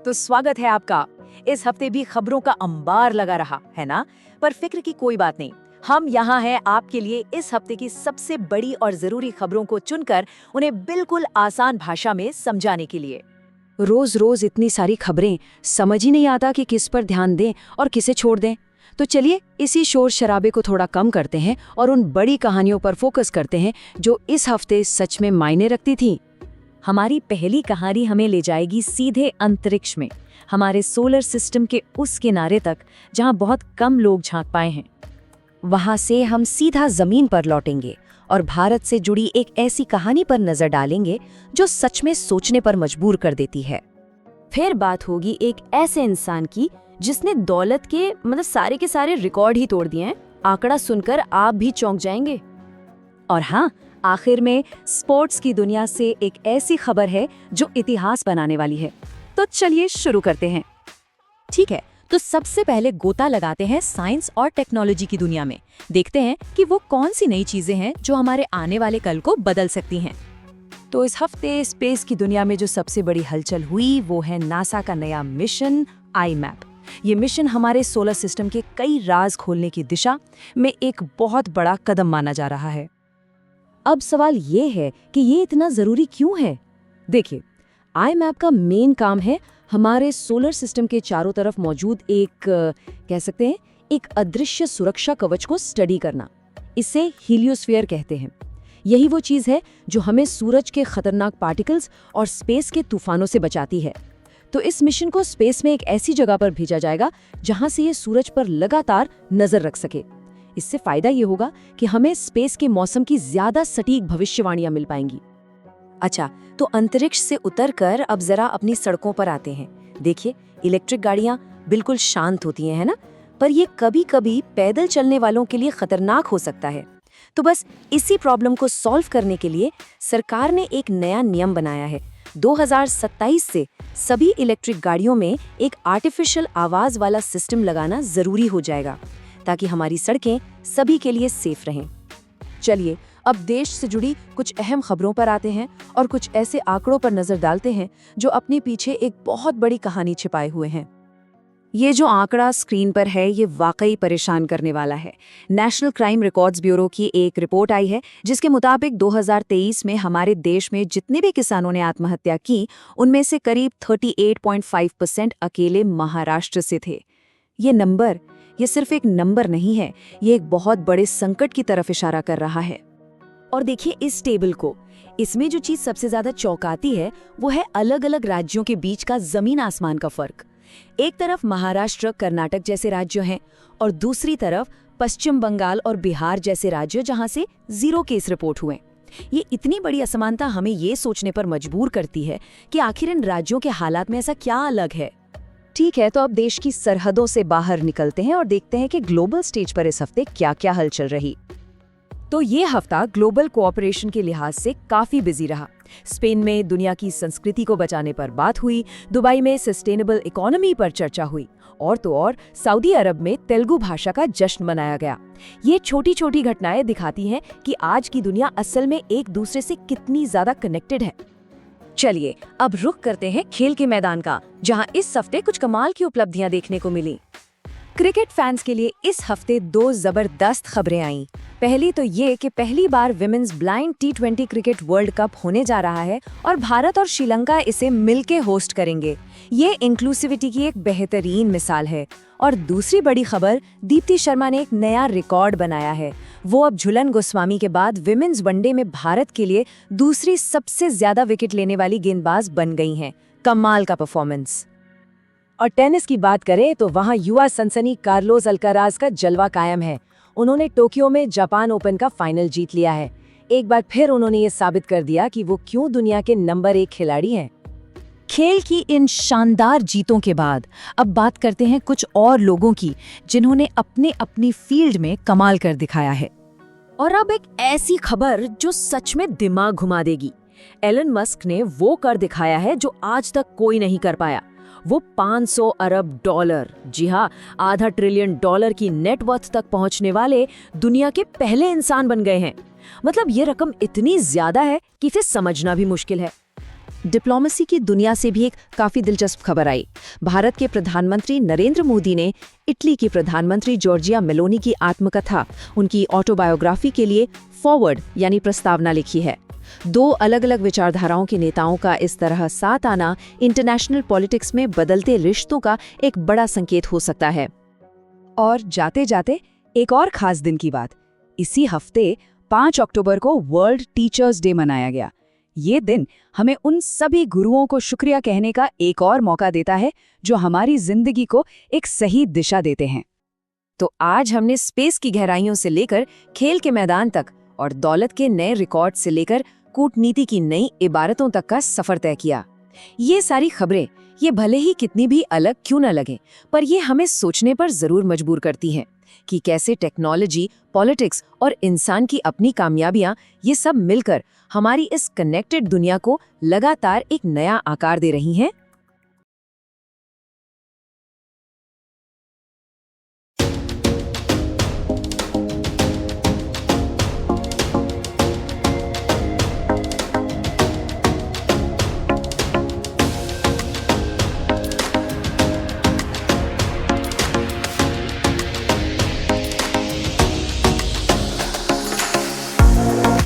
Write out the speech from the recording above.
तो स्वागत है आपका। इस हफ्ते भी खबरों का अंबार लगा रहा है ना, पर फिक्र की कोई बात नहीं। हम यहाँ हैं आपके लिए इस हफ्ते की सबसे बड़ी और जरूरी खबरों को चुनकर उन्हें बिल्कुल आसान भाषा में समझाने के लिए। रोज रोज इतनी सारी खबरें, समझ ही नहीं आता कि किस पर ध्यान दें और किसे छोड़ दें। तो चलिए इसी शोर शराबे को थोड़ा कम करते हैं और उन बड़ी कहानियों पर फोकस करते हैं जो इस हफ्ते सच में मायने रखती थीं। हमारी पहली कहानी हमें ले जाएगी सीधे अंतरिक्ष में, हमारे सोलर सिस्टम के उस किनारे तक जहां बहुत कम लोग झांक पाए हैं। वहां से हम सीधा जमीन पर लौटेंगे और भारत से जुड़ी एक ऐसी कहानी पर नजर डालेंगे जो सच में सोचने पर मजबूर कर देती है। फिर बात होगी एक ऐसे इंसान की जिसने दौलत के सारे के सारे रिकॉर्ड ही तोड़ दिए हैं। आंकड़ा सुनकर आप भी चौंक जाएंगे। और हाँ, आखिर में स्पोर्ट्स की दुनिया से एक ऐसी खबर है जो इतिहास बनाने वाली है। तो चलिए शुरू करते हैं। ठीक है, तो सबसे पहले गोता लगाते हैं साइंस और टेक्नोलॉजी की दुनिया में। देखते हैं कि वो कौन सी नई चीजें हैं जो हमारे आने वाले कल को बदल सकती हैं। तो इस हफ्ते स्पेस की दुनिया में जो सबसे बड़ी हलचल हुई वो है नासा का नया मिशन IMAP। ये मिशन हमारे सोलर सिस्टम के कई राज खोलने की दिशा में एक बहुत बड़ा कदम माना जा रहा है। अब सवाल ये है कि ये इतना जरूरी क्यों है। देखिए, IMAP का मेन काम है हमारे सोलर सिस्टम के चारों तरफ मौजूद एक अदृश्य सुरक्षा कवच को स्टडी करना। इसे हीलियोस्फीयर कहते हैं। यही वो चीज है जो हमें सूरज के खतरनाक पार्टिकल्स और स्पेस के तूफानों से बचाती है। तो इस मिशन को स्पेस में एक ऐसी जगह पर भेजा जाएगा जहां से ये सूरज पर लगातार नजर रख सके। इससे फायदा ये होगा कि हमें स्पेस के मौसम की ज्यादा सटीक भविष्यवाणियां मिल पाएंगी। अच्छा, तो अंतरिक्ष से उतरकर अब जरा अपनी सड़कों पर आते हैं। देखिए, इलेक्ट्रिक गाड़ियां बिल्कुल शांत होती हैं, है ना? पर ये कभी-कभी पैदल चलने वालों के लिए खतरनाक हो सकता है। तो बस इसी प्रॉब्लम को सॉल्व करने के लिए सरकार ने एक नया नियम बनाया है। 2027 से सभी इलेक्ट्रिक गाड़ियों में एक आर्टिफिशियल आवाज वाला सिस्टम लगाना जरूरी हो जाएगा ताकि हमारी सड़कें सभी के लिए सेफ रहें। चलिए अब देश से जुड़ी कुछ अहम खबरों पर आते हैं और कुछ ऐसे आंकड़ों पर नजर डालते हैं जो अपने पीछे एक बहुत बड़ी कहानी छिपाए हुए हैं। ये जो आंकड़ा स्क्रीन पर है ये वाकई परेशान करने वाला है। नेशनल क्राइम रिकॉर्ड्स ब्यूरो की एक रिपोर्ट आई है जिसके मुताबिक 2023 में हमारे देश में जितने भी किसानों ने आत्महत्या की उनमें से करीब 38.5% अकेले महाराष्ट्र से थे। ये सिर्फ एक नंबर नहीं है, ये एक बहुत बड़े संकट की तरफ इशारा कर रहा है। और देखिए इस टेबल को, इसमें जो चीज सबसे ज्यादा चौंकाती है वो है अलग अलग राज्यों के बीच का जमीन आसमान का फर्क। एक तरफ महाराष्ट्र, कर्नाटक जैसे राज्य हैं और दूसरी तरफ पश्चिम बंगाल और बिहार जैसे राज्य जहां से 0 केस रिपोर्ट हुए। ये इतनी बड़ी असमानता हमें ये सोचने पर मजबूर करती है कि आखिर इन राज्यों के हालात में ऐसा क्या अलग है। ठीक है, तो अब देश की सरहदों से बाहर निकलते हैं और देखते हैं कि ग्लोबल स्टेज पर इस हफ्ते क्या क्या हलचल रही। तो ये हफ्ता ग्लोबल कोऑपरेशन के लिहाज से काफी बिजी रहा। स्पेन में दुनिया की संस्कृति को बचाने पर बात हुई, दुबई में सस्टेनेबल इकोनॉमी पर चर्चा हुई और तो और सऊदी अरब में तेलुगु भाषा का जश्न मनाया गया। ये छोटी छोटी घटनाएं दिखाती हैं कि आज की दुनिया असल में एक दूसरे से कितनी ज्यादा कनेक्टेड है। चलिए अब रुख करते हैं खेल के मैदान का, जहां इस हफ्ते कुछ कमाल की उपलब्धियां देखने को मिली। क्रिकेट फैंस के लिए इस हफ्ते 2 जबरदस्त खबरें आईं। पहली तो ये कि पहली बार women's blind T20 cricket world cup होने जा रहा है और भारत और श्रीलंका इसे मिलके होस्ट करेंगे। ये इंक्लूसिविटी की एक बेहतरीन मिसाल है। और दूसरी बड़ी खबर, दीप्ति शर्मा ने एक नया रिकॉर्ड बनाया है। वो अब झूलन गोस्वामी के बाद विमेंस वनडे में भारत के लिए दूसरी सबसे ज्यादा विकेट लेने वाली गेंदबाज बन गई हैं। कमाल का परफॉर्मेंस। और टेनिस की बात करें तो वहां युवा सनसनी कार्लोस अल्काराज का जलवा कायम है। उन्होंने टोक्यो में जापान ओपन का फाइनल जीत लिया है। एक बार फिर उन्होंने ये साबित कर दिया कि वो क्यों दुनिया के नंबर 1 खिलाड़ी हैं। खेल की इन शानदार जीतों के बाद अब बात करते हैं कुछ और लोगों की जिन्होंने अपनी फील्ड में कमाल कर दिखाया है। और अब एक ऐसी खबर जो सच में दिमाग घुमा देगी। एलन मस्क ने वो कर दिखाया है जो आज तक कोई नहीं कर पाया। वो 500 अरब डॉलर, जी हाँ, $0.5 ट्रिलियन की नेटवर्थ तक पहुंचने वाले दुनिया के पहले इंसान बन गए हैं। मतलब ये रकम इतनी ज्यादा है कि इसे समझना भी मुश्किल है। डिप्लोमेसी की दुनिया से भी एक काफी दिलचस्प खबर आई। भारत के प्रधानमंत्री नरेंद्र मोदी ने इटली की प्रधानमंत्री जॉर्जिया मेलोनी की आत्मकथा, उनकी ऑटोबायोग्राफी के लिए फॉरवर्ड यानी प्रस्तावना लिखी है। दो अलग अलग विचारधाराओं के नेताओं का इस तरह साथ आना इंटरनेशनल पॉलिटिक्स में बदलते रिश्तों का एक बड़ा संकेत हो सकता है। और जाते जाते एक और खास दिन की बात, इसी हफ्ते 5 अक्टूबर को वर्ल्ड टीचर्स डे मनाया गया। ये दिन हमें उन सभी गुरुओं को शुक्रिया कहने का एक और मौका देता है जो हमारी जिंदगी को एक सही दिशा देते हैं। तो आज हमने स्पेस की गहराइयों से लेकर खेल के मैदान तक और दौलत के नए रिकॉर्ड से लेकर कूटनीति की नई इबारतों तक का सफर तय किया। ये सारी खबरें, ये भले ही कितनी भी अलग क्यों न लगें, पर ये हमें सोचने पर जरूर मजबूर करती हैं कि कैसे टेक्नोलॉजी, पॉलिटिक्स और इंसान की अपनी कामयाबियां, ये सब मिलकर हमारी इस कनेक्टेड दुनिया को लगातार एक नया आकार दे रही हैं।